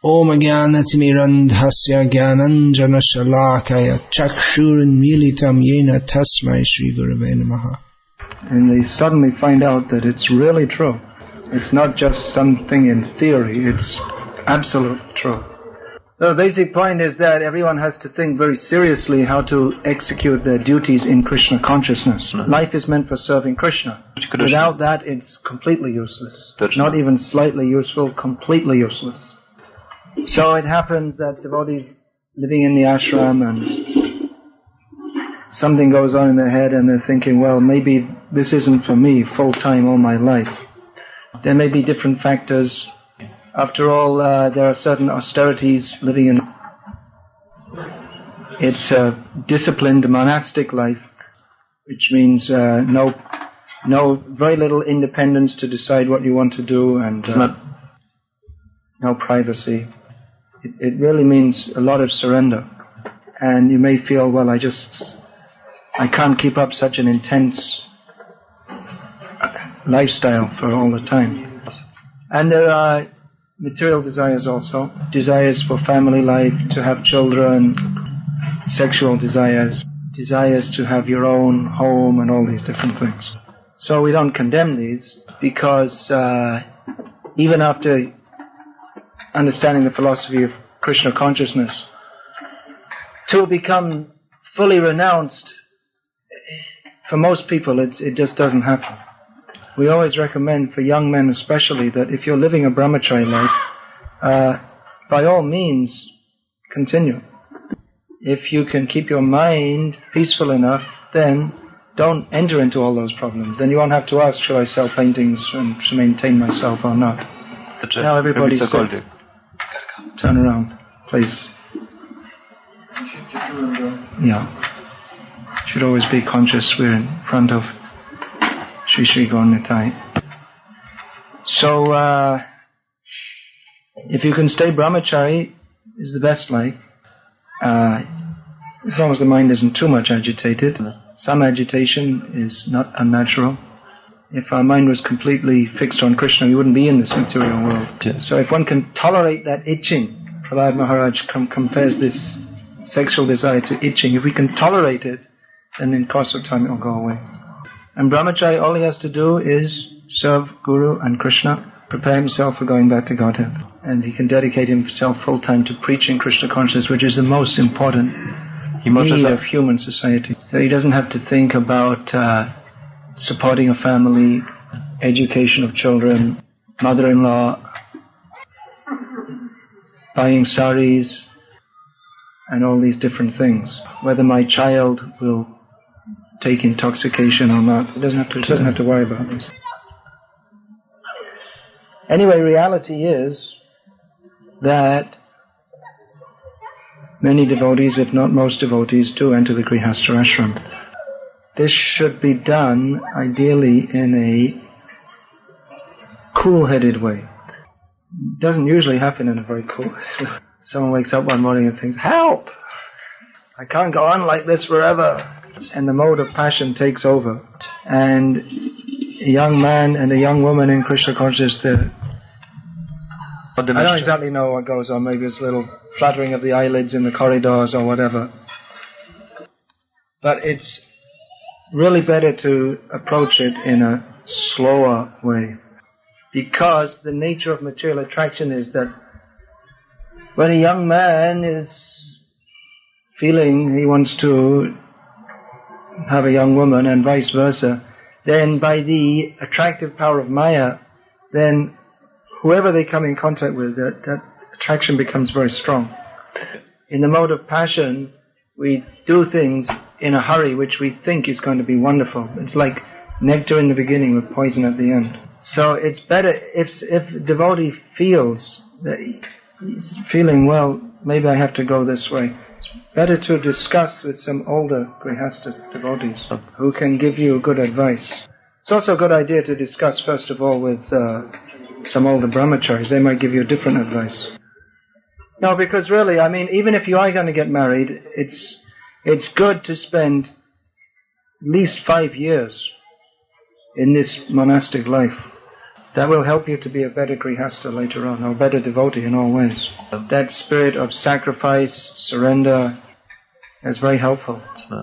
Om Jnanatimirandhasya Jnananjana Shalakaya Chakshurunmilitam Yena Tasmai Shri Gurave Namaha. And they suddenly find out that it's really true. It's not just something in theory, it's absolute true. The basic point is that everyone has to think very seriously how to execute their duties in Krishna consciousness. Life is meant for serving Krishna. Without that, it's completely useless. Not even slightly useful, completely useless. So it happens that devotees living in the ashram and something goes on in their head and they're thinking, well, maybe this isn't for me full-time all my life. There may be different factors. After all, there are certain austerities living in. It's a disciplined monastic life, which means very little independence to decide what you want to do, and no privacy. It really means a lot of surrender. And you may feel, well, I can't keep up such an intense lifestyle for all the time. And there are material desires also. Desires for family life, to have children, sexual desires, desires to have your own home and all these different things. So we don't condemn these because even after understanding the philosophy of Krishna consciousness, to become fully renounced, for most people it just doesn't happen. We always recommend, for young men especially, that if you're living a brahmachari life, by all means, continue. If you can keep your mind peaceful enough, then don't enter into all those problems. Then you won't have to ask, shall I sell paintings and to maintain myself or not? Now everybody sit. Turn around, please. Yeah. Should always be conscious we're in front of Sri Sri Gaurnitai. So, if you can stay brahmachari, is the best life. As long as the mind isn't too much agitated. Some agitation is not unnatural. If our mind was completely fixed on Krishna, we wouldn't be in this material world. Yes. So if one can tolerate that itching, Prahlad Maharaj compares this sexual desire to itching. If we can tolerate it, then in course of time it will go away. And brahmachari, all he has to do is serve Guru and Krishna, prepare himself for going back to Godhead. And he can dedicate himself full time to preaching Krishna consciousness, which is the most important need of human society. So he doesn't have to think about supporting a family, education of children, mother-in-law, buying saris, and all these different things. Whether my child will take intoxication or not, he doesn't have to worry about this. Anyway, reality is that many devotees, if not most devotees, do enter the Grhastha ashram. This should be done, ideally, in a cool-headed way. It doesn't usually happen in a very cool... Someone wakes up one morning and thinks, help! I can't go on like this forever. And the mode of passion takes over. And a young man and a young woman in Krishna consciousness, I don't exactly know what goes on. Maybe it's a little fluttering of the eyelids in the corridors or whatever. But it's really better to approach it in a slower way. Because the nature of material attraction is that when a young man is feeling he wants to have a young woman and vice versa, then by the attractive power of Maya, then whoever they come in contact with, that attraction becomes very strong. In the mode of passion, we do things in a hurry which we think is going to be wonderful. It's like nectar in the beginning with poison at the end. So it's better if a devotee feels that he's feeling, well, maybe I have to go this way. It's better to discuss with some older Grhastha devotees who can give you good advice. It's also a good idea to discuss, first of all, with some older brahmacharis. They might give you different advice. No, because really, I mean, even if you are going to get married, it's good to spend at least 5 years in this monastic life. That will help you to be a better Grhastha later on, or a better devotee in all ways. That spirit of sacrifice, surrender, is very helpful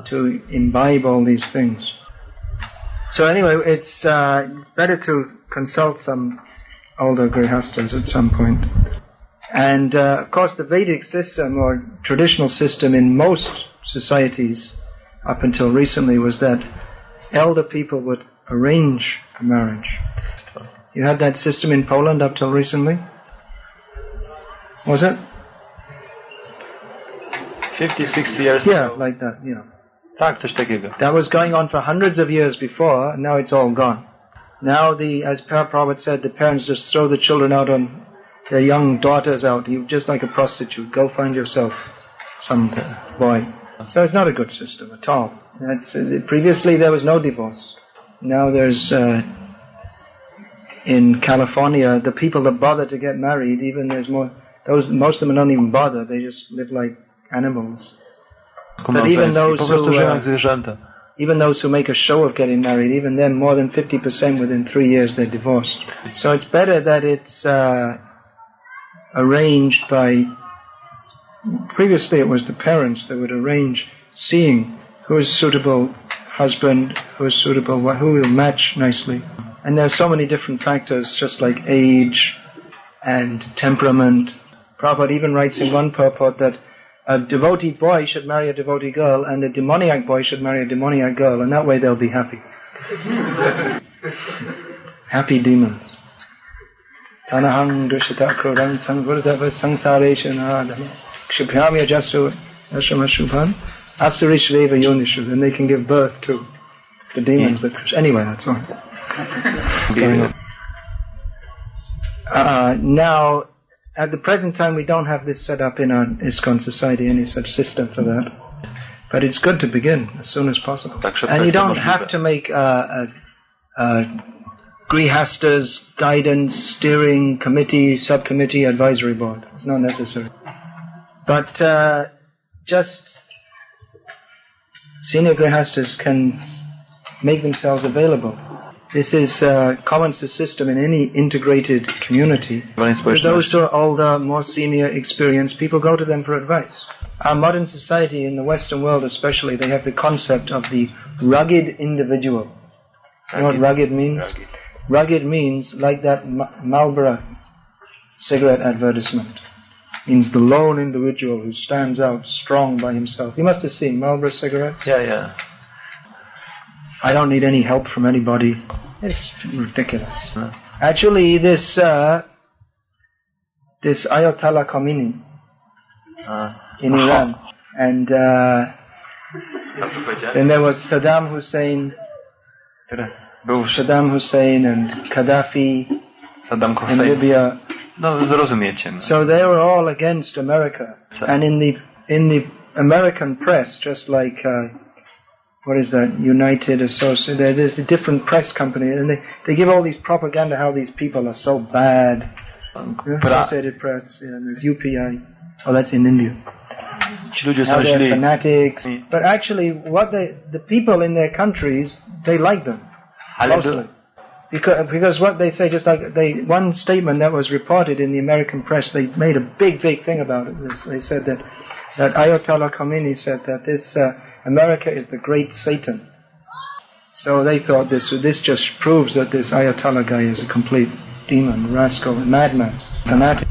to imbibe all these things. So anyway, it's better to consult some older Grhasthas at some point. And of course the Vedic system or traditional system in most societies up until recently was that elder people would arrange a marriage. You had that system in Poland up till recently? Was it? 50, 60 years Yeah, ago. like that, yeah. Tak, coś takiego. That was going on for hundreds of years before, and now it's all gone. Now, as Prabhupada said, the parents just throw the children out on their young daughters out. You just like a prostitute. Go find yourself some boy. So it's not a good system at all. Previously there was no divorce. Now there's in California, the people that bother to get married, even there's more. Most of them don't even bother. They just live like animals. But even those who make a show of getting married, even then more than 50% within 3 years they're divorced. So it's better that it's arranged by... Previously it was the parents that would arrange seeing who is suitable husband, who is suitable, who will match nicely. And there are so many different factors, just like age and temperament. Prabhupada even writes in one purport that a devotee boy should marry a devotee girl and a demoniac boy should marry a demoniac girl, and that way they'll be happy. Happy demons. Tanahang dushita kurang samvurdava sangsareshana kshipyamya jasu ashamashubhan asurishveva yonishu. Then they can give birth to the demons that... Anyway, that's all. What's going on? Now, at the present time, we don't have this set up in our ISKCON society, any such system for that. But it's good to begin as soon as possible. And you don't have to make Grhastha's guidance, steering committee, subcommittee, advisory board. It's not necessary. But just senior Grhasthas can make themselves available. This is a common system in any integrated community. For those who are older, more senior, experienced, people go to them for advice. Our modern society, in the Western world especially, they have the concept of the rugged individual. You know what rugged means? Rugged means like that Marlboro cigarette advertisement. Means the lone individual who stands out strong by himself. You must have seen Marlboro cigarettes. Yeah. I don't need any help from anybody. It's ridiculous. Actually, this Ayatollah Khomeini in Iran, and then there was Saddam Hussein and Gaddafi in Libya. No, zrozumiecie. So they were all against America, and in the American press, just like. What is that? United Associated. There's a different press company, and they give all these propaganda how these people are so bad. Associated Press, and there's UPI. Oh, that's in India. How they're fanatics. But actually, the people in their countries, they like them mostly, because what they say, just like one statement that was reported in the American press, they made a big thing about it. They said that Ayatollah Khomeini said that this. America is the great Satan. So they thought this just proves that this Ayatollah guy is a complete demon, rascal, madman, fanatic.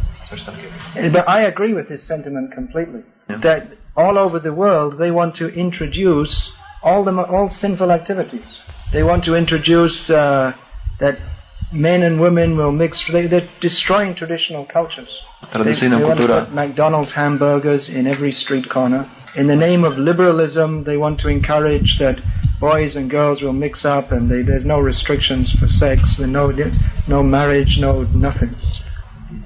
But I agree with this sentiment completely. Yeah. That all over the world they want to introduce all sinful activities. They want to introduce that men and women will mix. They're destroying traditional cultures. They want to put McDonald's hamburgers in every street corner. In the name of liberalism, they want to encourage that boys and girls will mix up, and there's no restrictions for sex, and no marriage, no nothing.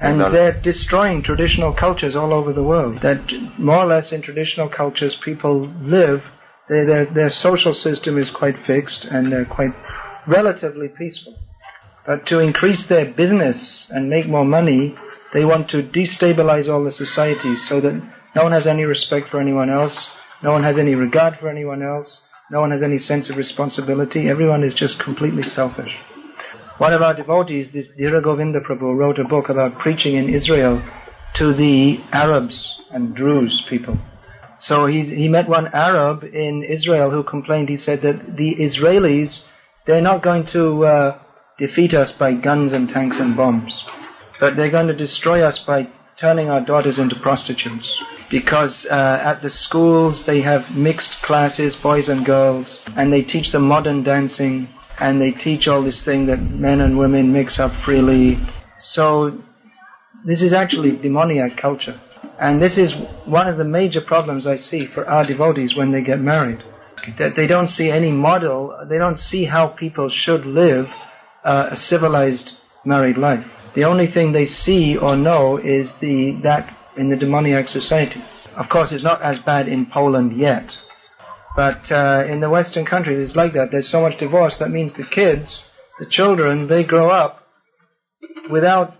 And they're destroying traditional cultures all over the world. That more or less in traditional cultures people live, their social system is quite fixed, and they're quite relatively peaceful. But to increase their business and make more money, they want to destabilize all the societies so that no one has any respect for anyone else, no one has any regard for anyone else, no one has any sense of responsibility, everyone is just completely selfish. One of our devotees, this Dhira Govinda Prabhu, wrote a book about preaching in Israel to the Arabs and Druze people. So he met one Arab in Israel who complained. He said that the Israelis, they're not going to defeat us by guns and tanks and bombs, but they're going to destroy us by turning our daughters into prostitutes. Because at the schools they have mixed classes, boys and girls, and they teach them modern dancing, and they teach all this thing that men and women mix up freely. So this is actually demoniac culture. And this is one of the major problems I see for our devotees when they get married. That they don't see any model, they don't see how people should live a civilized married life. The only thing they see or know is that in the demoniac society. Of course, it's not as bad in Poland yet, but in the Western countries it's like that. There's so much divorce, that means the kids, the children, they grow up without,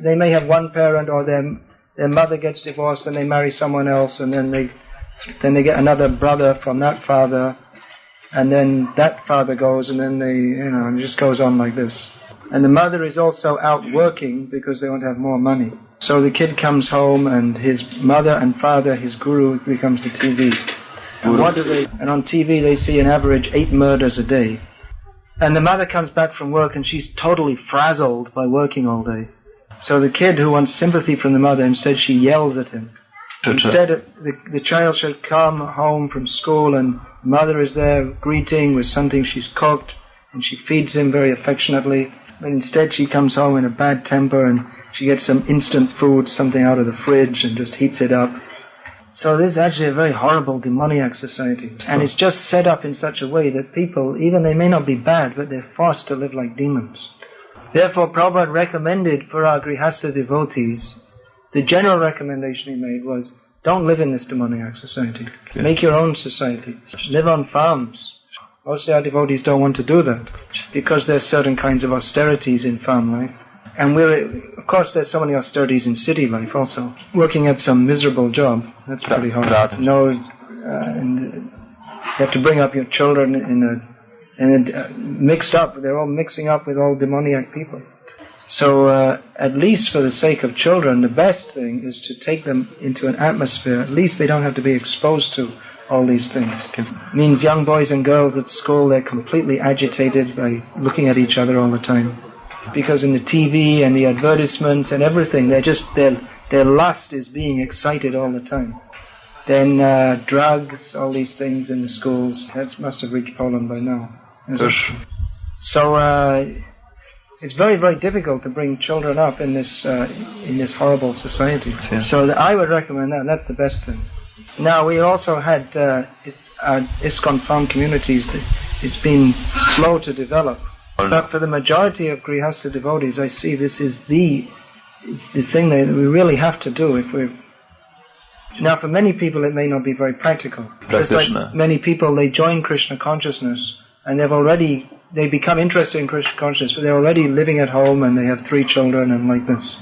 they may have one parent, or their mother gets divorced and they marry someone else, and then they get another brother from that father, and then that father goes, and then it just goes on like this. And the mother is also out working because they want to have more money. So the kid comes home and his mother and father, his guru, becomes the TV. And what do they? And on TV they see an average 8 murders a day. And the mother comes back from work and she's totally frazzled by working all day. So the kid who wants sympathy from the mother, instead she yells at him. Instead the child should come home from school and mother is there greeting with something she's cooked, and she feeds him very affectionately. But instead she comes home in a bad temper and she gets some instant food, something out of the fridge, and just heats it up. So this is actually a very horrible demoniac society. And it's just set up in such a way that people, even they may not be bad, but they're forced to live like demons. Therefore Prabhupada recommended for our Grhastha devotees, the general recommendation he made was, don't live in this demoniac society. Yeah. Make your own society. Live on farms. Most of our devotees don't want to do that because there's certain kinds of austerities in farm life. And of course there's so many austerities in city life also. Working at some miserable job, that's pretty hard. And you have to bring up your children mixed up, they're all mixing up with all demoniac people. So at least for the sake of children, the best thing is to take them into an atmosphere, at least they don't have to be exposed to all these things. It means young boys and girls at school, they're completely agitated by looking at each other all the time. Because in the TV and the advertisements and everything, their lust is being excited all the time. Then drugs, all these things in the schools, that must have reached Poland by now. So it's very, very difficult to bring children up in this horrible society. Yeah. So I would recommend that. That's the best thing. Now we also had ISKCON farm communities. It's been slow to develop, but for the majority of Grhastha devotees, I see this is the thing that we really have to do if we're. Now, for many people, it may not be very practical. Just like many people, they join Krishna consciousness and they become interested in Krishna consciousness, but they're already living at home and they have 3 children and like this.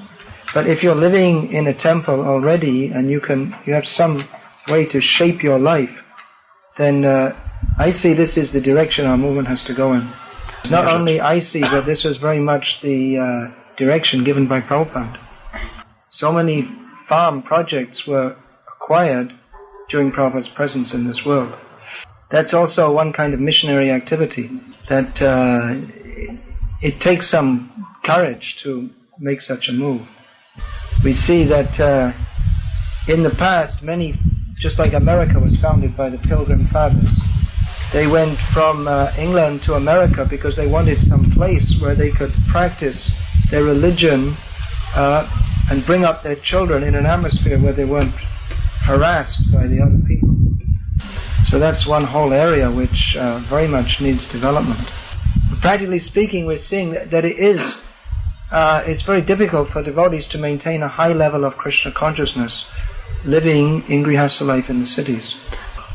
But if you're living in a temple already and you have some way to shape your life, then I see this is the direction our movement has to go in. Not only I see, but this was very much the direction given by Prabhupada. So many farm projects were acquired during Prabhupada's presence in this world. That's also one kind of missionary activity, that it takes some courage to make such a move. We see that in the past, just like America was founded by the Pilgrim Fathers, they went from England to America because they wanted some place where they could practice their religion and bring up their children in an atmosphere where they weren't harassed by the other people. So that's one whole area which very much needs development. But practically speaking, we're seeing that it's very difficult for devotees to maintain a high level of Krishna consciousness living in Grihastha life in the cities.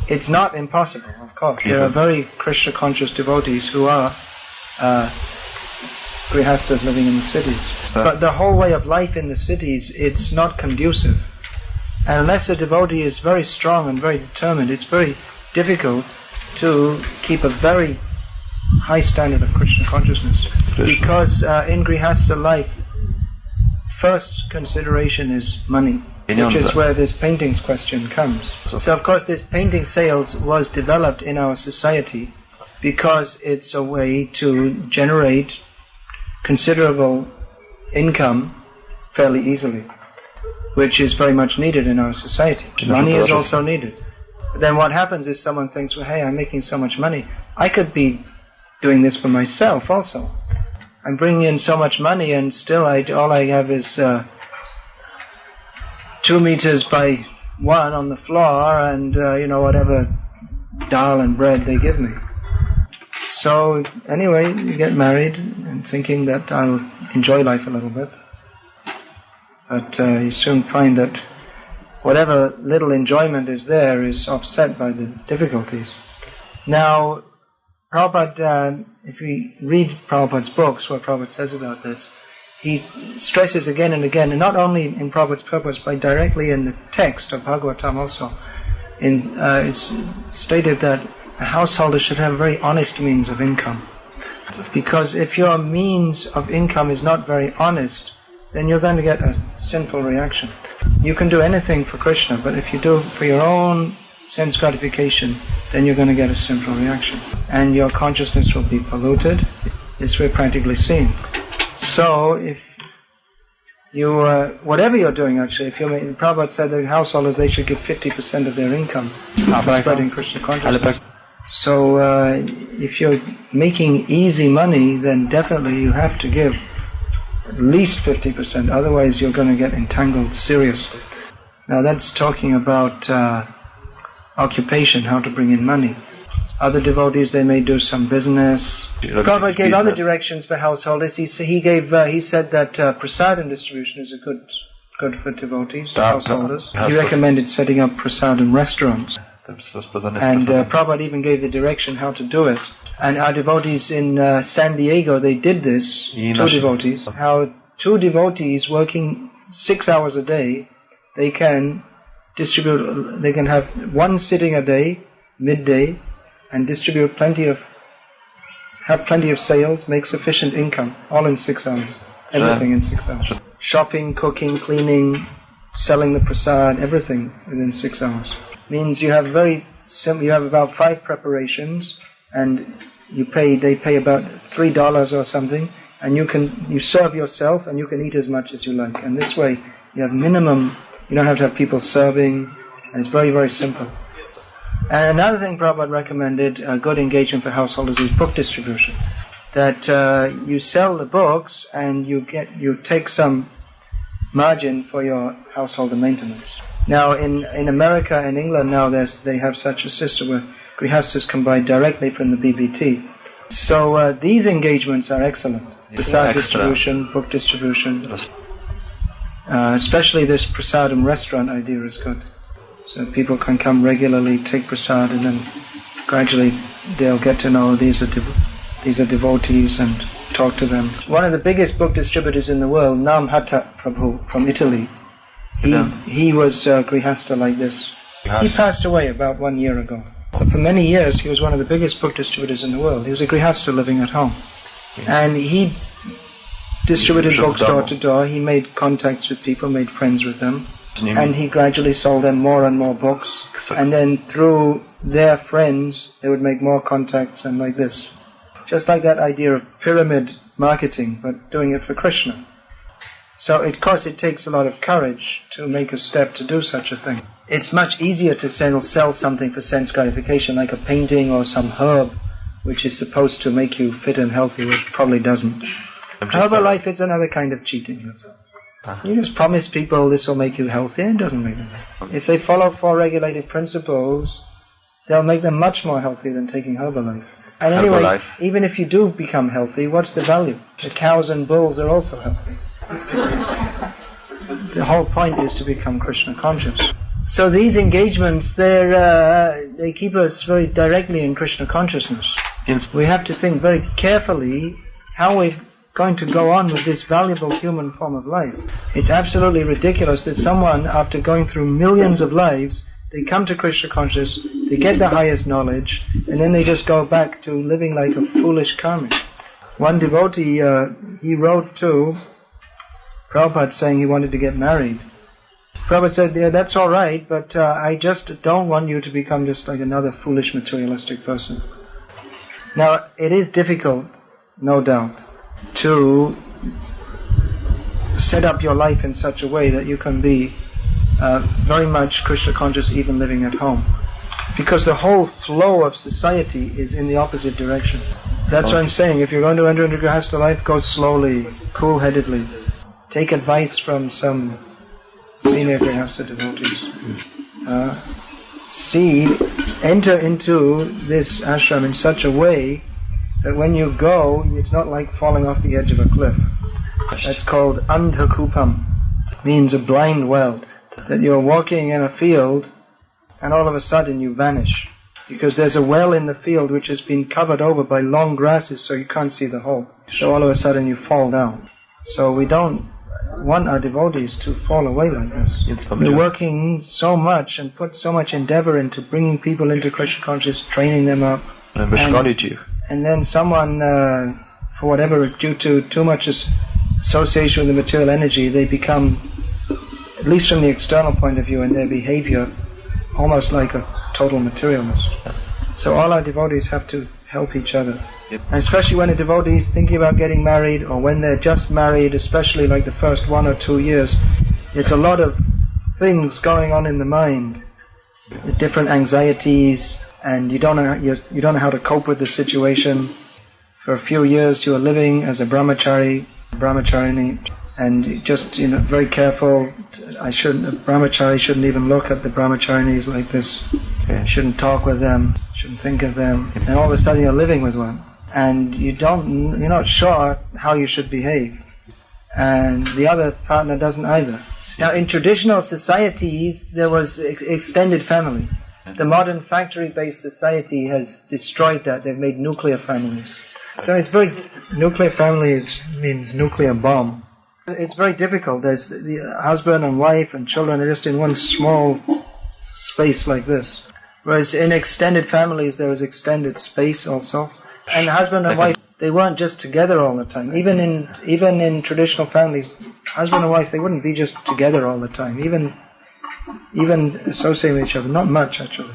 It's not impossible, of course. There are very Krishna conscious devotees who are Grihasthas living in the cities. But the whole way of life in the cities, it's not conducive. And unless a devotee is very strong and very determined, it's very difficult to keep a very high standard of Krishna consciousness. Because in Grihastha life, first consideration is money, which is where this paintings question comes. So of course this painting sales was developed in our society because it's a way to generate considerable income fairly easily, which is very much needed in our society. Money is also needed. But then what happens is someone thinks, well, hey, I'm making so much money, I could be doing this for myself also. I'm bringing in so much money and still all I have is 2 meters by 1 on the floor and, whatever dal and bread they give me. So, anyway, you get married and thinking that I'll enjoy life a little bit. But you soon find that whatever little enjoyment is there is offset by the difficulties. Now, Prabhupada, if we read Prabhupada's books, what Prabhupada says about this, he stresses again and again, and not only in Prabhupada's purpose, but directly in the text of Bhagavatam also. It's stated that a householder should have very honest means of income. Because if your means of income is not very honest, then you're going to get a sinful reaction. You can do anything for Krishna, but if you do it for your own sense gratification, then you're going to get a sinful reaction. And your consciousness will be polluted. This we're practically seeing. So, if you, whatever you're doing actually, if you're making, Prabhupada said that householders, they should give 50% of their income for spreading Krishna consciousness. So, if you're making easy money, then definitely you have to give at least 50%, otherwise you're going to get entangled seriously. Now that's talking about occupation, how to bring in money. Other devotees, they may do some business. Prabhupada gave other directions for householders. He said that prasadam distribution is a good for devotees, householders. He recommended setting up prasadam restaurants. And Prabhupada even gave the direction how to do it. And our devotees in San Diego, they did this, 2 devotees. How 2 devotees working 6 hours a day, they can distribute, they can have 1 sitting a day, midday, and distribute have plenty of sales, make sufficient income, all in 6 hours. Everything in 6 hours. Shopping, cooking, cleaning, selling the prasad, everything within 6 hours. Means you have you have about 5 preparations, and they pay about $3 or something, and you serve yourself and you can eat as much as you like. And this way you have minimum, you don't have to have people serving, and it's very, very simple. And another thing Prabhupada recommended, good engagement for householders, is book distribution. That you sell the books and you take some margin for your householder maintenance. Now in America and England now they have such a system where Grhasthas can buy directly from the BBT. So these engagements are excellent. Prasad distribution, book distribution. Especially this prasadam restaurant idea is good. So people can come regularly, take prasad, and then gradually they'll get to know these are devotees and talk to them. One of the biggest book distributors in the world, Namhata Prabhu from Italy, he was Grhastha like this. He passed away about 1 year ago. But for many years he was one of the biggest book distributors in the world. He was a Grhastha living at home. And he distributed books door to door. He made contacts with people, made friends with them. And he gradually sold them more and more books. And then through their friends, they would make more contacts and like this. Just like that idea of pyramid marketing, but doing it for Krishna. So of course it takes a lot of courage to make a step to do such a thing. It's much easier to sell something for sense gratification, like a painting or some herb, which is supposed to make you fit and healthy, which probably doesn't. Herbalife is another kind of cheating, that's all. You just promise people this will make you healthy, and it doesn't make them healthy. If they follow 4 regulated principles, they'll make them much more healthy than taking Herbalife. And anyway, even if you do become healthy, what's the value? The cows and bulls are also healthy. The whole point is to become Krishna conscious. So these engagements, they keep us very directly in Krishna consciousness. We have to think very carefully how we're going to go on with this valuable human form of life. It's absolutely ridiculous that someone, after going through millions of lives, they come to Krishna consciousness, they get the highest knowledge, and then they just go back to living like a foolish karmic. One devotee, he wrote to Prabhupada saying he wanted to get married. Prabhupada said, yeah, that's all right, but I just don't want you to become just like another foolish materialistic person. Now, it is difficult, no doubt, to set up your life in such a way that you can be very much Krishna conscious even living at home. Because the whole flow of society is in the opposite direction. That's what I'm saying. If you're going to enter into Grhastha life, go slowly, cool-headedly. Take advice from some senior Grhastha devotees. Enter into this ashram in such a way that when you go, it's not like falling off the edge of a cliff. That's called andhakupam, means a blind well. That you're walking in a field and all of a sudden you vanish. Because there's a well in the field which has been covered over by long grasses so you can't see the hole. So all of a sudden you fall down. So we don't want our devotees to fall away like this. We're working so much and put so much endeavor into bringing people into Krishna consciousness, training them up. And then someone, for whatever, due to too much association with the material energy, they become, at least from the external point of view in their behavior, almost like a total materialist. So all our devotees have to help each other. And especially when a devotee is thinking about getting married, or when they're just married, especially like the first 1 or 2 years, there's a lot of things going on in the mind, with different anxieties, and you don't know how to cope with the situation. For a few years you are living as a brahmacharini, and just very careful. A brahmachari shouldn't even look at the brahmacharinis like this. Shouldn't talk with them, shouldn't think of them. And all of a sudden you're living with one, and you're not sure how you should behave, and the other partner doesn't either. Now, in traditional societies there was extended family. The modern factory-based society has destroyed that. They've made nuclear families. So nuclear families means nuclear bomb. It's very difficult. There's the husband and wife and children are just in one small space like this. Whereas in extended families there was extended space also. And husband and wife, they weren't just together all the time. Even in traditional families, husband and wife, they wouldn't be just together all the time. Even associate with each other, not much actually.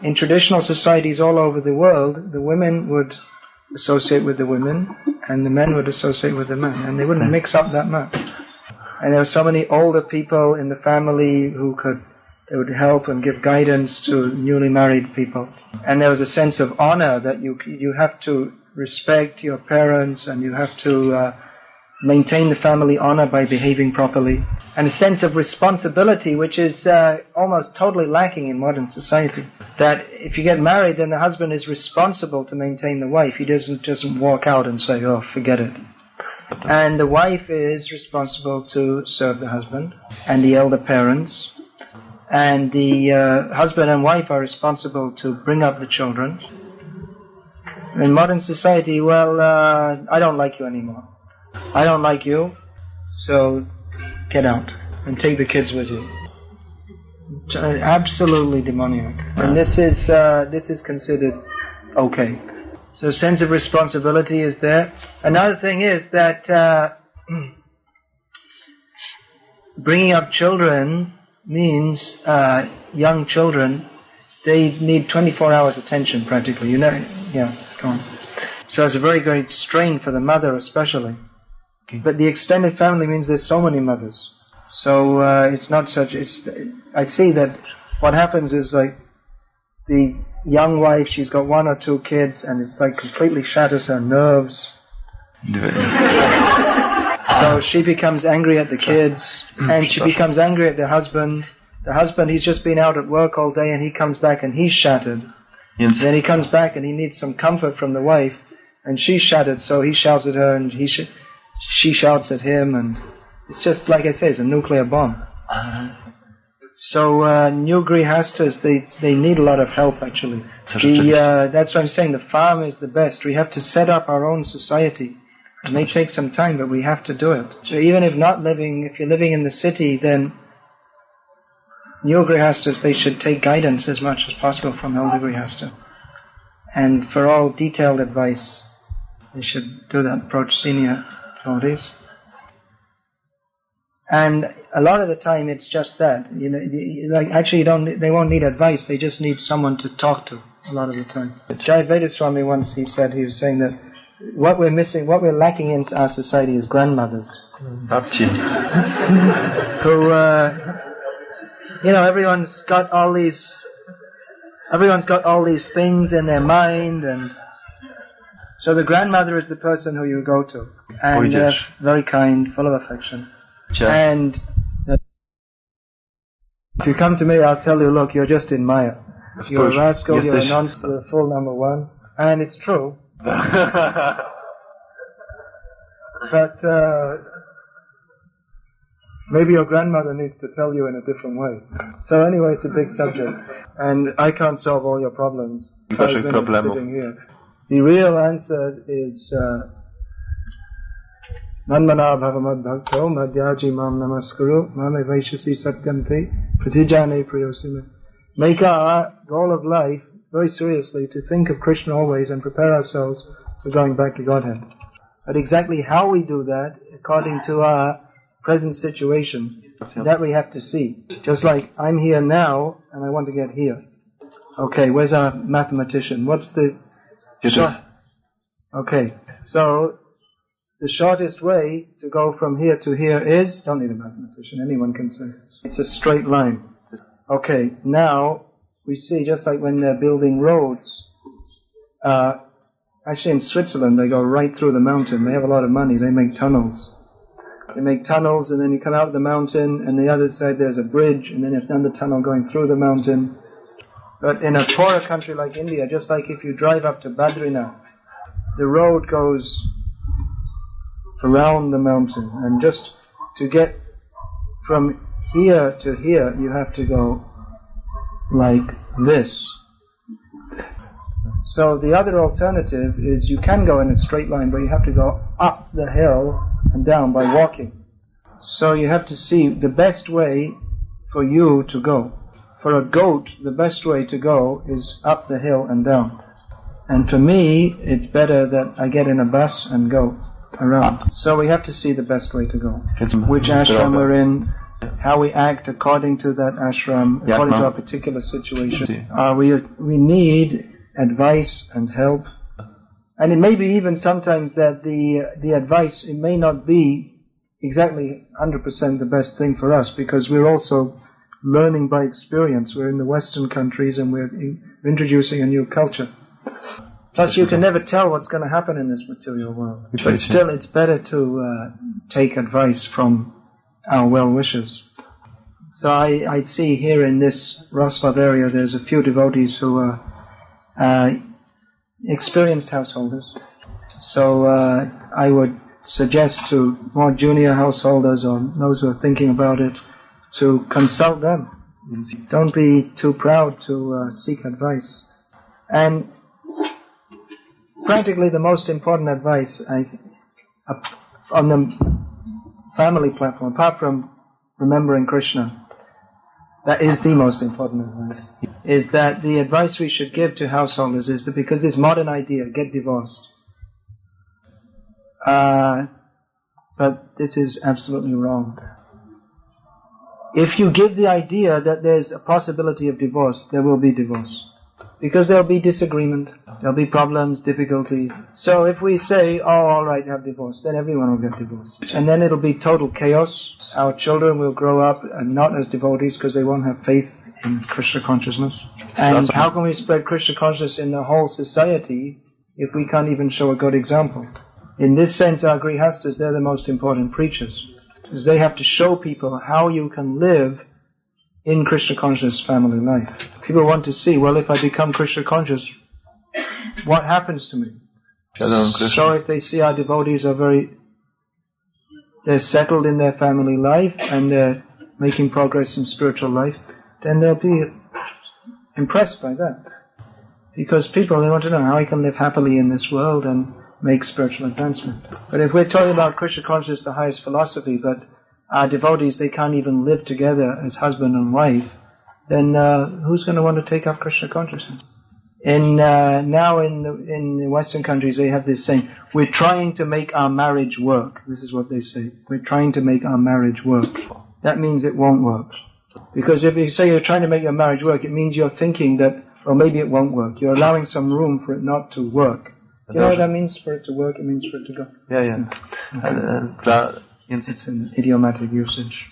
In traditional societies all over the world, the women would associate with the women and the men would associate with the men, and they wouldn't mix up that much. And there were so many older people in the family they would help and give guidance to newly married people. And there was a sense of honor that you have to respect your parents, and you have to maintain the family honor by behaving properly, and a sense of responsibility which is almost totally lacking in modern society. That if you get married, then the husband is responsible to maintain the wife. He doesn't just walk out and say, oh, forget it. And the wife is responsible to serve the husband and the elder parents, and the husband and wife are responsible to bring up the children. In modern society, I don't like you anymore. I don't like you, so get out and take the kids with you. Absolutely demoniac. And this is considered okay. So a sense of responsibility is there. Another thing is that bringing up children means young children, they need 24 hours attention practically. Yeah, go on. So it's a very great strain for the mother especially. But the extended family means there's so many mothers. So it's not such. I see that what happens is like the young wife, she's got 1 or 2 kids, and it's like completely shatters her nerves. So she becomes angry at the kids, and she becomes angry at the husband. The husband, he's just been out at work all day, and he comes back and he's shattered. Yes. Then he comes back and he needs some comfort from the wife, and she's shattered. So he shouts at her, and she shouts at him, and it's just, like I say, it's a nuclear bomb. So new Grhasthas, they need a lot of help actually. That's why I'm saying the farm is the best. We have to set up our own society. It may take some time, but we have to do it. So even if you're living in the city, then new Grhasthas, they should take guidance as much as possible from elder Grhastha. And for all detailed advice, they should do that, approach senior devotees. And a lot of the time it's just that. They won't need advice, they just need someone to talk to a lot of the time. Jayaveda Swami once, he was saying that what we're missing, what we're lacking in our society is grandmothers. Bhakti. Who, everyone's got all these things in their mind, and so the grandmother is the person who you go to. And very kind, full of affection. Sure. And if you come to me, I'll tell you, look, you're just in Maya. You're a rascal, you're a nonce, you're a fool number one. And it's true. But maybe your grandmother needs to tell you in a different way. So anyway, it's a big subject. And I can't solve all your problems. 5 minutes sitting here. The real answer is Manmana bhavamad bhakto madhyaji mam namaskuru mame vaishasi satyante pratijane priyosime. Make our goal of life very seriously to think of Krishna always and prepare ourselves for going back to Godhead. But exactly how we do that, according to our present situation, that we have to see. Just like I'm here now and I want to get here. Okay, where's our mathematician? What's the short? Okay, so the shortest way to go from here to here is, don't need a mathematician, anyone can say. It's a straight line. Okay, now we see, just like when they're building roads, actually in Switzerland they go right through the mountain. They have a lot of money, they make tunnels. They make tunnels and then you come out of the mountain and the other side there's a bridge and then there's another tunnel going through the mountain. But in a poorer country like India, just like if you drive up to Badrinath, the road goes around the mountain, and just to get from here to here you have to go like this. So the other alternative is you can go in a straight line, but you have to go up the hill and down by walking. So you have to see the best way for you to go. For a goat, the best way to go is up the hill and down. And for me, it's better that I get in a bus and go around. So we have to see the best way to go. Which ashram we're in, how we act according to that ashram, according to our particular situation. We need advice and help. And it may be even sometimes that the advice, it may not be exactly 100% the best thing for us, because we're also learning by experience. We're in the Western countries and we're introducing a new culture. Plus you can never tell what's going to happen in this material world. But still it's better to take advice from our well-wishers. So I see here in this Wroclaw area there's a few devotees who are experienced householders. So I would suggest to more junior householders or those who are thinking about it to consult them. Don't be too proud to seek advice. And practically the most important advice on the family platform, apart from remembering Krishna, that is the most important advice, is that the advice we should give to householders is that, because this modern idea, get divorced. But this is absolutely wrong. If you give the idea that there's a possibility of divorce, there will be divorce. Because there'll be disagreement, there'll be problems, difficulty. So if we say, oh, all right, have divorce, then everyone will get divorced. And then it'll be total chaos. Our children will grow up and not as devotees because they won't have faith in Krishna consciousness. And how can we spread Krishna consciousness in the whole society if we can't even show a good example? In this sense, our Grhasthas, they're the most important preachers. Because they have to show people how you can live in Krishna conscious family life. People want to see, well, if I become Krishna conscious, what happens to me? So if they see our devotees are they're settled in their family life and they're making progress in spiritual life, then they'll be impressed by that. Because people, they want to know how I can live happily in this world and make spiritual advancement. But if we're talking about Krishna consciousness, the highest philosophy, but our devotees, they can't even live together as husband and wife, then who's going to want to take up Krishna consciousness? Now in the Western countries they have this saying, we're trying to make our marriage work. This is what they say. We're trying to make our marriage work. That means it won't work. Because if you say you're trying to make your marriage work, it means you're thinking that, well, maybe it won't work. You're allowing some room for it not to work. You know what that means, for it to work? It means for it to go. Yeah. It's an idiomatic usage.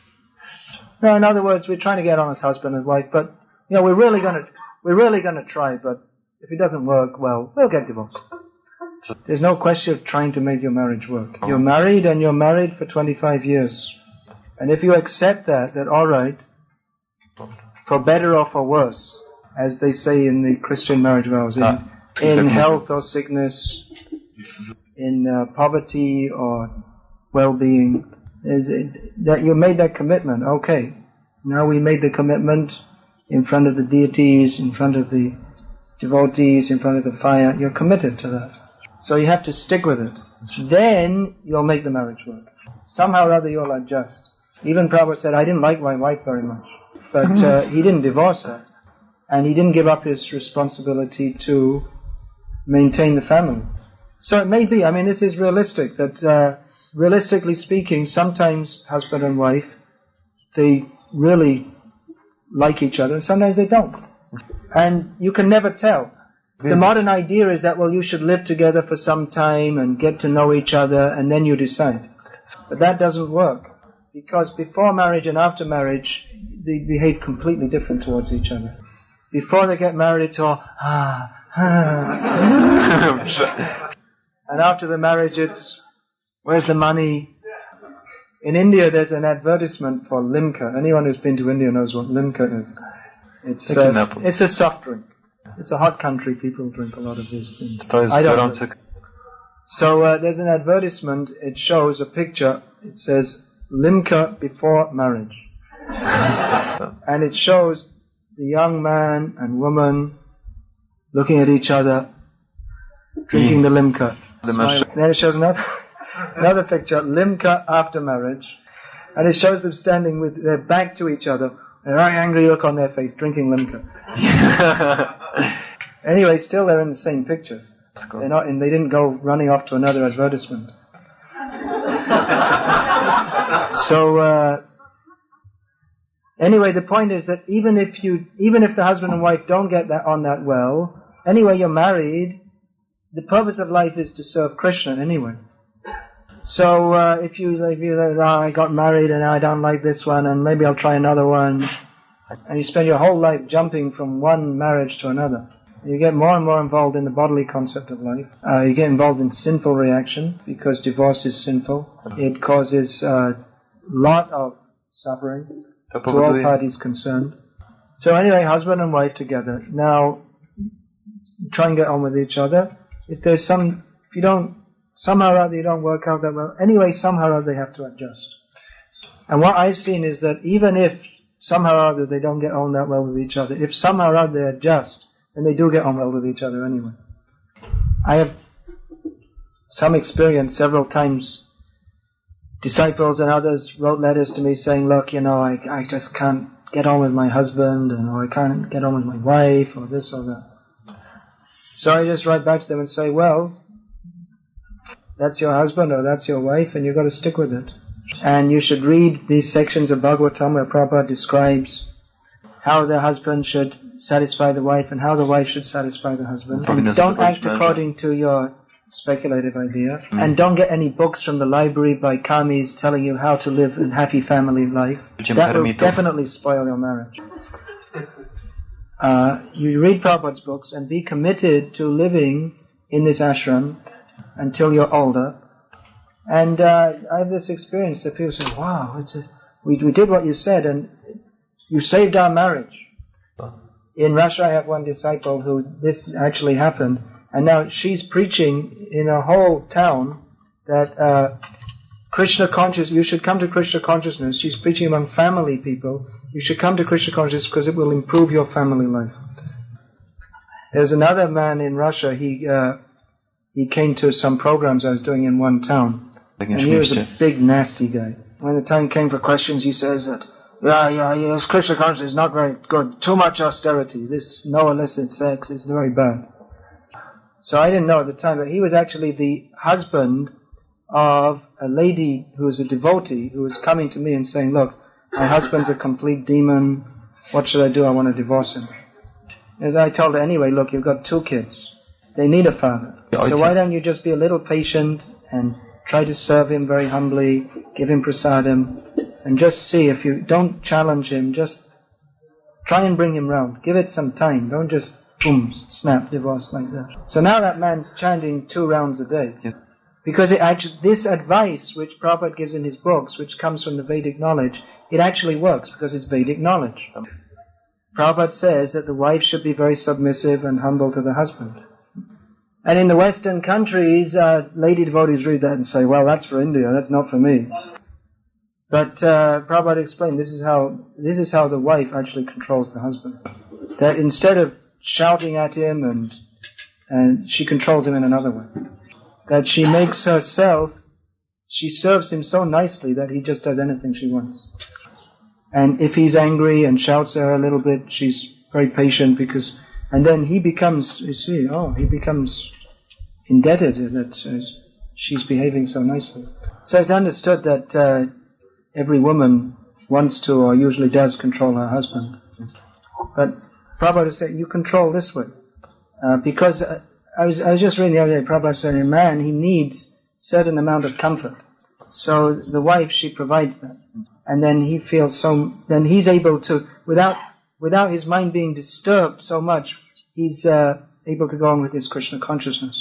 No, in other words, we're trying to get on as husband and wife, but we're really gonna try. But if it doesn't work, well, we'll get divorced. There's no question of trying to make your marriage work. You're married, and you're married for 25 years. And if you accept that all right, for better or for worse, as they say in the Christian marriage vows, in health or sickness, in poverty or well-being, that you made that commitment. Okay, now we made the commitment in front of the deities, in front of the devotees, in front of the fire. You're committed to that. So you have to stick with it. Then you'll make the marriage work. Somehow or other you'll adjust. Even Prabhupada said, I didn't like my wife very much. But he didn't divorce her. And he didn't give up his responsibility to maintain the family. So it may be, this is realistic, that realistically speaking, sometimes husband and wife, they really like each other, and sometimes they don't. And you can never tell. The modern idea is that, well, you should live together for some time and get to know each other, and then you decide. But that doesn't work. Because before marriage and after marriage, they behave completely different towards each other. Before they get married, it's all, and after the marriage, it's, where's the money? In India, there's an advertisement for limca. Anyone who's been to India knows what limca is. It's a soft drink. It's a hot country. People drink a lot of these things. I don't know. So there's an advertisement. It shows a picture. It says limca before marriage, and it shows the young man and woman looking at each other, drinking the limca. Then it shows another picture, limca after marriage, and it shows them standing with their back to each other, a very angry look on their face, drinking limca. Anyway, still they're in the same picture. They're not they didn't go running off to another advertisement. So anyway, the point is that even if the husband and wife don't get that on that well, anyway, you're married. The purpose of life is to serve Krishna anyway. So if you I got married and I don't like this one, and maybe I'll try another one, and you spend your whole life jumping from one marriage to another, you get more and more involved in the bodily concept of life. You get involved in sinful reaction, because divorce is sinful. It causes a lot of suffering to all parties concerned. So anyway, husband and wife together. Now, try and get on with each other. If you don't, somehow or other you don't work out that well, anyway, somehow or other they have to adjust. And what I've seen is that even if somehow or other they don't get on that well with each other, if somehow or other they adjust, then they do get on well with each other anyway. I have some experience several times. Disciples and others wrote letters to me saying, look, I just can't get on with my husband, or I can't get on with my wife, or this or that. So I just write back to them and say, well, that's your husband or that's your wife, and you've got to stick with it. And you should read these sections of Bhagavatam where Prabhupada describes how the husband should satisfy the wife and how the wife should satisfy the husband. And don't act according to your speculative idea. And don't get any books from the library by kamis telling you how to live a happy family life. That will definitely spoil your marriage. You read Prabhupada's books and be committed to living in this ashram until you're older. And I have this experience that people say, wow, we did what you said and you saved our marriage. In Russia I have one disciple who this actually happened, and now she's preaching in a whole town that Krishna consciousness, you should come to Krishna consciousness. She's preaching among family people. You should come to Krishna consciousness because it will improve your family life. There's another man in Russia, he came to some programs I was doing in one town, and he was a big nasty guy. When the time came for questions, he says that, Yes, Krishna consciousness is not very good. Too much austerity. This no illicit sex is very bad. So I didn't know at the time, but he was actually the husband of a lady who was a devotee who was coming to me and saying, look, my husband's a complete demon. What should I do? I want to divorce him. As I told her, anyway, look, you've got 2 kids. They need a father. So why don't you just be a little patient and try to serve him very humbly, give him prasadam, and just see if you don't challenge him, just try and bring him round. Give it some time. Don't just, boom, snap, divorce like that. So now that man's chanting 2 rounds a day. Yeah. Because this advice which Prabhupada gives in his books, which comes from the Vedic knowledge, it actually works because it's Vedic knowledge. Prabhupada says that the wife should be very submissive and humble to the husband. And in the Western countries, lady devotees read that and say, well, that's for India, that's not for me. But Prabhupada explained this is how the wife actually controls the husband. That instead of shouting at him and she controls him in another way. That she makes herself, she serves him so nicely that he just does anything she wants. And if he's angry and shouts at her a little bit, she's very patient and then he becomes, he becomes indebted that she's behaving so nicely. So it's understood that every woman wants to or usually does control her husband. But Prabhupada said, you control this way. Because I was just reading the other day, Prabhupada said, a man, he needs certain amount of comfort. So the wife, she provides that. And then he feels then he's able to, without his mind being disturbed so much, he's able to go on with his Krishna consciousness.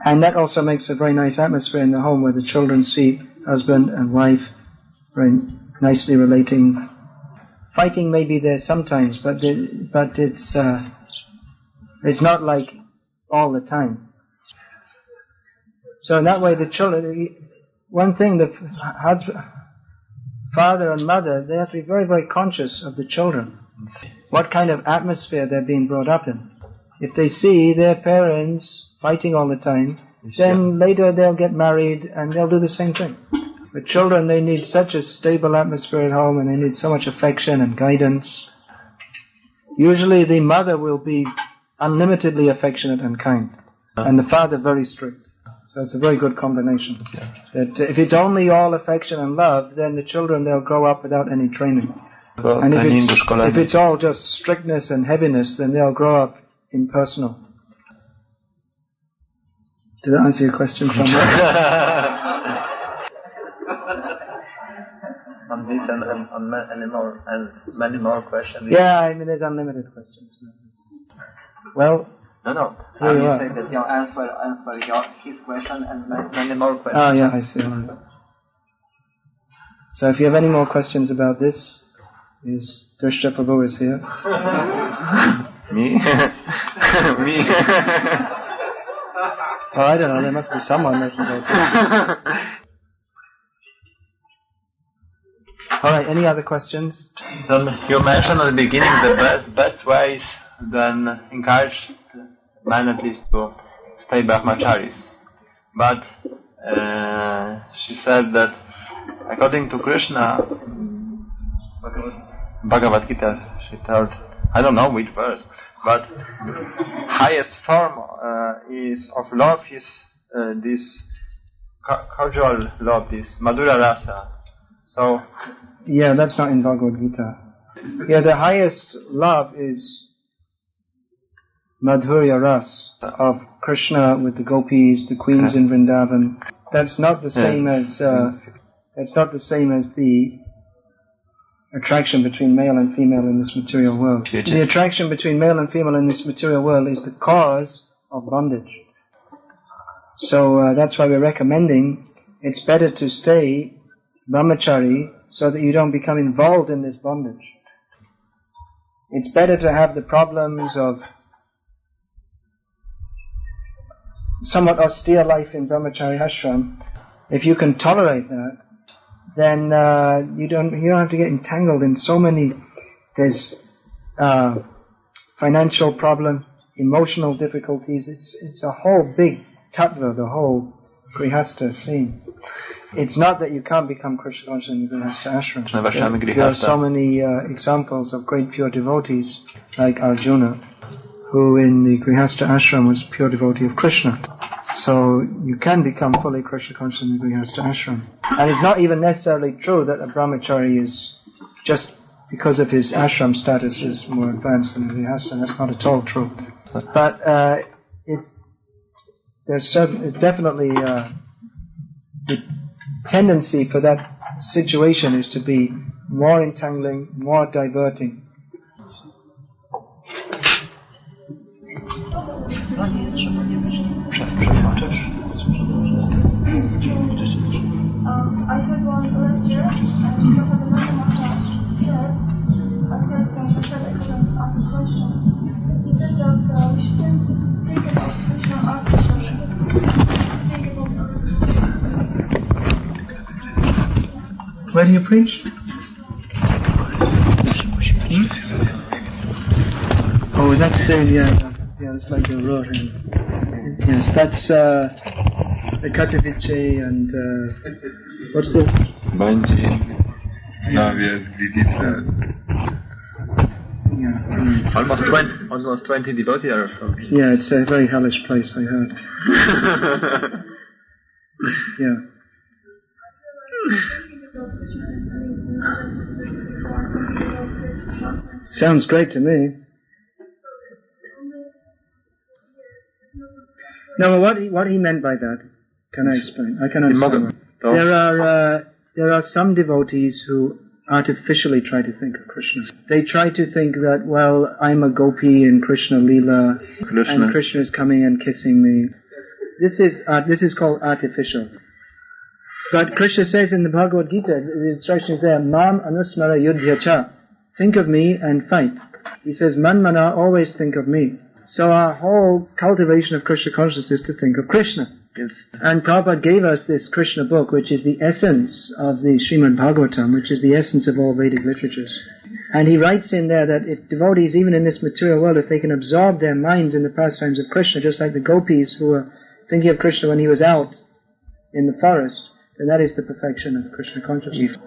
And that also makes a very nice atmosphere in the home where the children see husband and wife very nicely relating. Fighting may be there sometimes, but it's not like all the time. So in that way the children, one thing, the father and mother, they have to be very, very conscious of the children. What kind of atmosphere they're being brought up in. If they see their parents fighting all the time, then later they'll get married and they'll do the same thing. But children, they need such a stable atmosphere at home and they need so much affection and guidance. Usually the mother will be unlimitedly affectionate and kind, and the father very strict. So it's a very good combination. That if it's only all affection and love, then the children, they'll grow up without any training. And if it's all just strictness and heaviness, then they'll grow up impersonal. Did that answer your question somewhat? On this and many more questions. Yeah, I mean, there's unlimited questions. Well, no. Here you are. Say that you answer his question and many more questions. Oh yeah, I see. So if you have any more questions about this, Drishta Prabhu is here. Me? Me? Oh, I don't know, there must be someone that can go to. Alright, any other questions? You mentioned at the beginning the best ways then encourage men at least to stay brahmacharis. But she said that according to Krishna, Bhagavad Gita, she told, I don't know which verse, but highest form is of love is this cordial love, this Madhura Rasa. So yeah, that's not in Bhagavad Gita. Yeah, the highest love is Madhurya Ras of Krishna with the gopis, the queens in Vrindavan. That's not the same as the attraction between male and female in this material world. The attraction between male and female in this material world is the cause of bondage. So that's why we're recommending it's better to stay brahmachari so that you don't become involved in this bondage. It's better to have the problems of somewhat austere life in brahmachari ashram. If you can tolerate that, then you don't have to get entangled in so many. There's financial problem, emotional difficulties. It's a whole big tattva, the whole Grhastha scene. It's not that you can't become Krishna conscious in the Grhastha ashram. There are so many examples of great pure devotees, like Arjuna, who in the Grhastha ashram was pure devotee of Krishna. So you can become fully Krishna conscious in the Grhastha ashram. And it's not even necessarily true that a brahmachari is just because of his ashram status is more advanced than a Grhastha. That's not at all true. But it's definitely the tendency for that situation is to be more entangling, more diverting. I had one lecture and Professor Mahamata said, I heard from Professor I couldn't ask a question. He said that we shouldn't think about Krishna artificially, think about Where do you preach? Oh, that's it's like a road. Yes, that's the Katowice and what's the? Banji, Navier, Liditra. Yeah. Almost 20 devotees are from here. Yeah, it's a very hellish place, I heard. Yeah. Sounds great to me. No, what he meant by that, can I explain? I can understand. There are some devotees who artificially try to think of Krishna. They try to think that, well, I'm a gopi in Krishna Leela, and Krishna is coming and kissing me. This is called artificial. But Krishna says in the Bhagavad Gita, the instruction is there, Mam anusmara yudhyacha, think of me and fight. He says, Manmana, always think of me. So our whole cultivation of Krishna consciousness is to think of Krishna. Yes. And Prabhupada gave us this Krishna book, which is the essence of the Srimad Bhagavatam, which is the essence of all Vedic literatures. And he writes in there that if devotees, even in this material world, if they can absorb their minds in the pastimes of Krishna, just like the gopis who were thinking of Krishna when he was out in the forest, then that is the perfection of Krishna consciousness.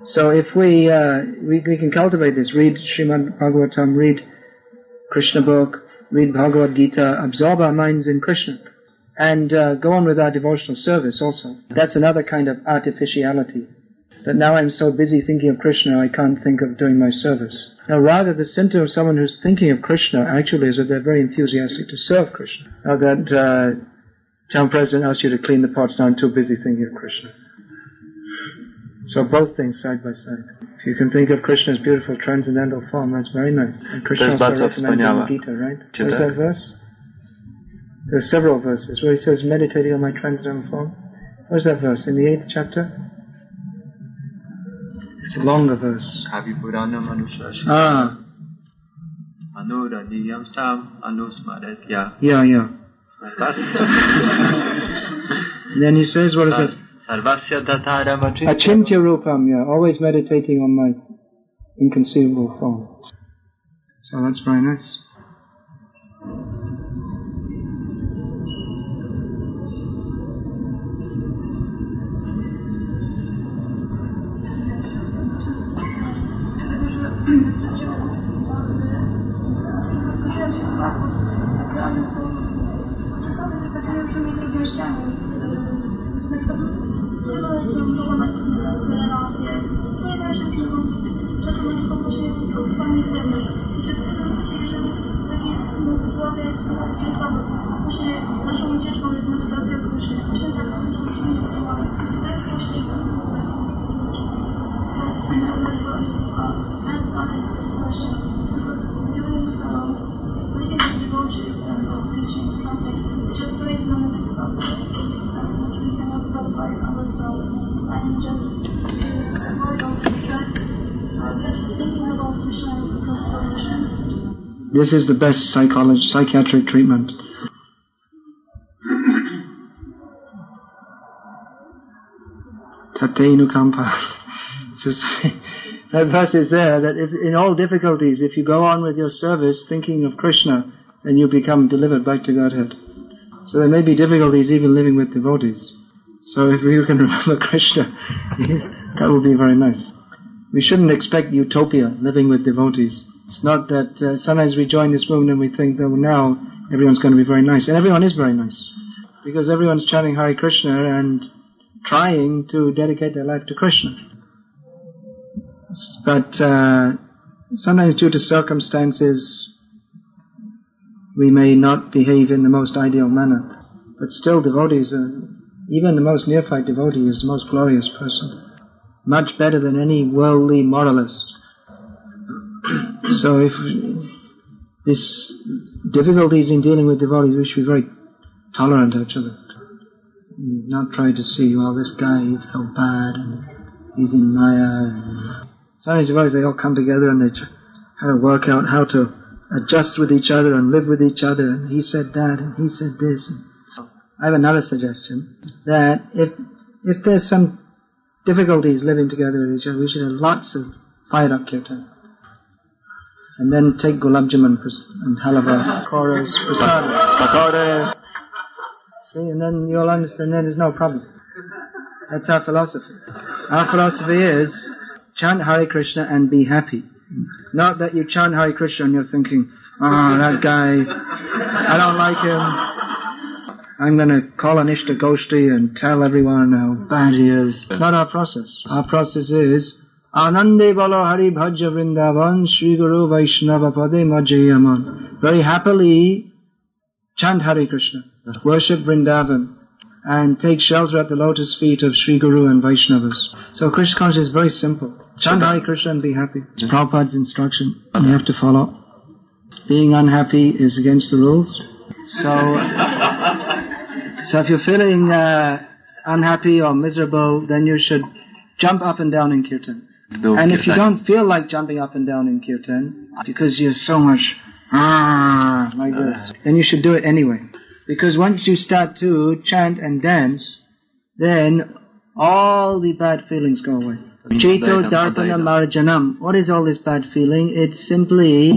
So if we can cultivate this, read Srimad Bhagavatam, read Krishna book, read Bhagavad Gita, absorb our minds in Krishna, and go on with our devotional service also. That's another kind of artificiality. That now I'm so busy thinking of Krishna, I can't think of doing my service. Now rather, the symptom of someone who's thinking of Krishna actually is that they're very enthusiastic to serve Krishna. Now that town president asks you to clean the pots, now I'm too busy thinking of Krishna. So both things side by side. If you can think of Krishna's beautiful transcendental form, that's very nice. And Krishna also recommends in the Gita, right? Where's that verse? There are several verses where he says, meditating on my transcendental form. Where's that verse? In the 8th chapter? It's a longer verse. Yeah. And then he says, what is it? Achintya Rupam, always meditating on my inconceivable form. So that's very nice. This is the best psychiatric treatment. Tatenukampa. That verse is there, that if, in all difficulties, if you go on with your service thinking of Krishna, then you become delivered back to Godhead. So there may be difficulties even living with devotees. So if you can remember Krishna, that would be very nice. We shouldn't expect utopia, living with devotees. It's not that sometimes we join this movement and we think that now everyone's going to be very nice. And everyone is very nice. Because everyone's chanting Hare Krishna and trying to dedicate their life to Krishna. But sometimes due to circumstances, we may not behave in the most ideal manner. But still devotees, even the most neophyte devotee is the most glorious person. Much better than any worldly moralist. So if this difficulties in dealing with devotees, we should be very tolerant of each other. Not try to see, well, this guy is so bad and he's in Maya. Sometimes devotees, they all come together and they try to work out how to adjust with each other and live with each other. And he said that and he said this. And so I have another suggestion, that if there's some difficulties living together with each other, we should have lots of fired up kirtan. And then take gulab jamun and halava, chorus, prasad, pakore. See, and then you'll understand then there's no problem. That's our philosophy. Our philosophy is chant Hare Krishna and be happy. Not that you chant Hare Krishna and you're thinking, oh, that guy, I don't like him. I'm going to call an Ishta Goshti and tell everyone how bad he is. It's not our process. Our process is Anande Balo Hari Bhaja Vrindavan Shri Guru Vaishnava Pade Majayaman. Very happily chant Hare Krishna, worship Vrindavan, and take shelter at the lotus feet of Shri Guru and Vaishnavas. So Krishna consciousness is very simple. Chant Hare Krishna and be happy. It's Prabhupada's instruction. You have to follow. Being unhappy is against the rules. So if you're feeling unhappy or miserable, then you should jump up and down in kirtan. And if you don't feel like jumping up and down in kirtan, because you're so much like this, then you should do it anyway. Because once you start to chant and dance, then all the bad feelings go away. Cheto darpana marjanam. What is all this bad feeling? It's simply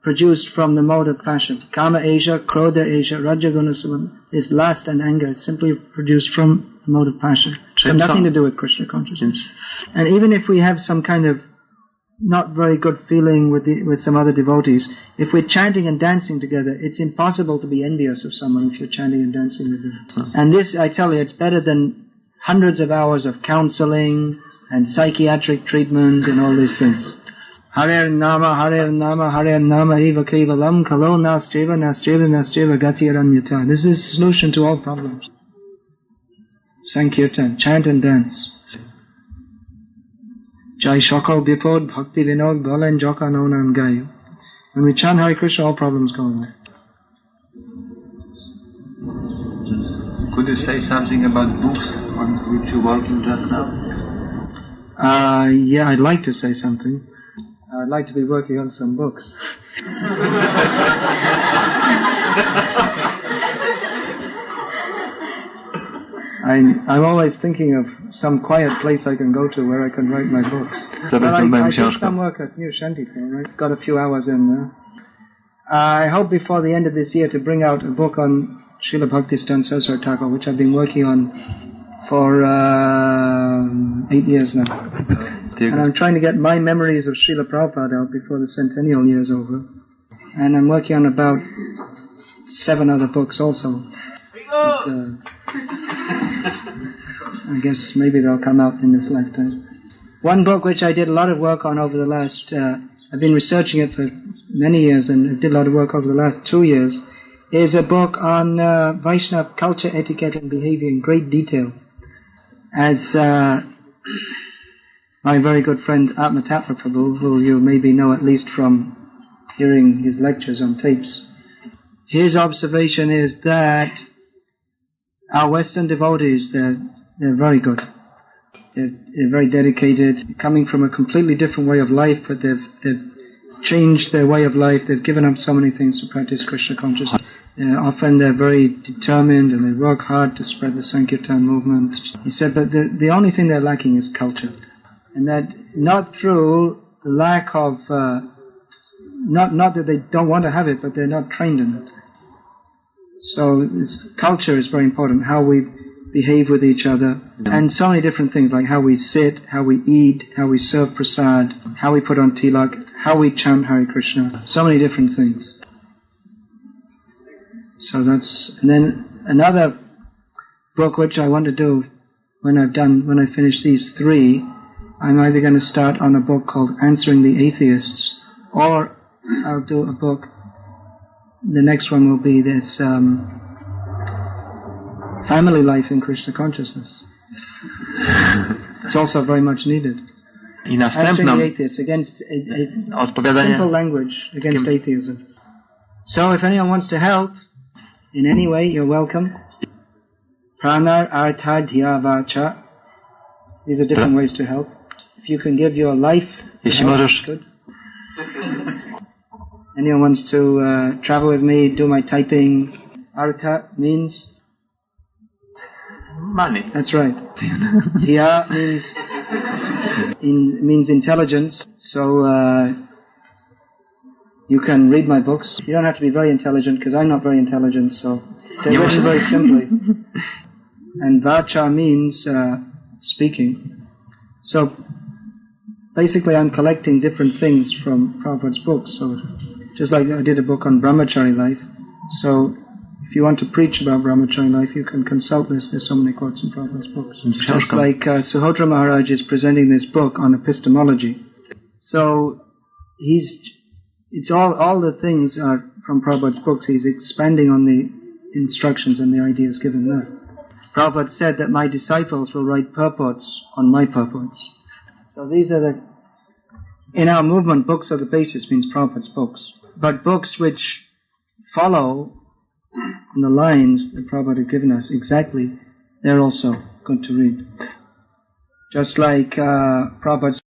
produced from the mode of passion. Kama Asia, Krodha Asia, Rajaguna Savan. This lust and anger is simply produced from the mode of passion. It's got nothing to do with Krishna consciousness. And even if we have some kind of not very good feeling with some other devotees, if we're chanting and dancing together, it's impossible to be envious of someone if you're chanting and dancing with them. And this, I tell you, it's better than hundreds of hours of counseling and psychiatric treatment and all these things. Hare Nama, Hare Nama, Hare Nama, Eva Kevalam, Kalo Nastreva, Nastreva, Nastreva, Gati Aranyata. This is the solution to all problems. Sankirtan, chant and dance. Jai Shakal Bipod, Bhakti Vinod, Balen Joka Nonam Gayu. When we chant Hare Krishna, all problems go away. Could you say something about books on which you're working just now? Yeah, I'd like to say something. I'd like to be working on some books. I'm always thinking of some quiet place I can go to where I can write my books. But I did some work at New Shantipur, right? Got a few hours in there. I hope before the end of this year to bring out a book on Srila Bhaktisiddhanta Saraswati Thakur, which I've been working on for 8 years now. And I'm trying to get my memories of Srila Prabhupada out before the centennial year is over. And I'm working on about 7 other books also. But, I guess maybe they'll come out in this lifetime. One book which I did a lot of work on over the last, I've been researching it for many years and I did a lot of work over the last 2 years, is a book on Vaishnava culture, etiquette and behavior in great detail. As my very good friend Atma Tatra Prabhu, who you maybe know at least from hearing his lectures on tapes, his observation is that our Western devotees, they're very good. They're very dedicated, coming from a completely different way of life, but they've changed their way of life. They've given up so many things to practice Krishna consciousness. Often they're very determined and they work hard to spread the Sankirtan movement. He said that the only thing they're lacking is culture. And that not through the lack of, not that they don't want to have it, but they're not trained in it. So culture is very important, how we behave with each other, and so many different things, like how we sit, how we eat, how we serve prasad, how we put on tilak, how we chant Hare Krishna, so many different things. So that's, and then another book which I want to do when I finish these three, I'm either going to start on a book called Answering the Atheists, or I'll do a book, the next one will be this Family Life in Krishna Consciousness. It's also very much needed. I Answering następną the Atheists, against a odpowiadanie. simple language against atheism. So if anyone wants to help in any way, you're welcome. Pranar Artha Dhya Vacha. These are different ways to help. If you can give your life, Jeśli możesz, good. Anyone wants to travel with me, do my typing. Artha means money. That's right. Dhya means intelligence. So you can read my books. You don't have to be very intelligent, because I'm not very intelligent, so they're written very simply. And vacha means speaking. So basically I'm collecting different things from Prabhupada's books. So just like I did a book on brahmachari life. So if you want to preach about brahmachari life, you can consult this. There's so many quotes in Prabhupada's books. Just like Suhotra Maharaj is presenting this book on epistemology. So it's all the things are from Prabhupada's books. He's expanding on the instructions and the ideas given there. Prabhupada said that my disciples will write purports on my purports. So these are in our movement, books are the basis, means Prabhupada's books. But books which follow on the lines that Prabhupada had given us exactly, they're also good to read. Just like Prabhupada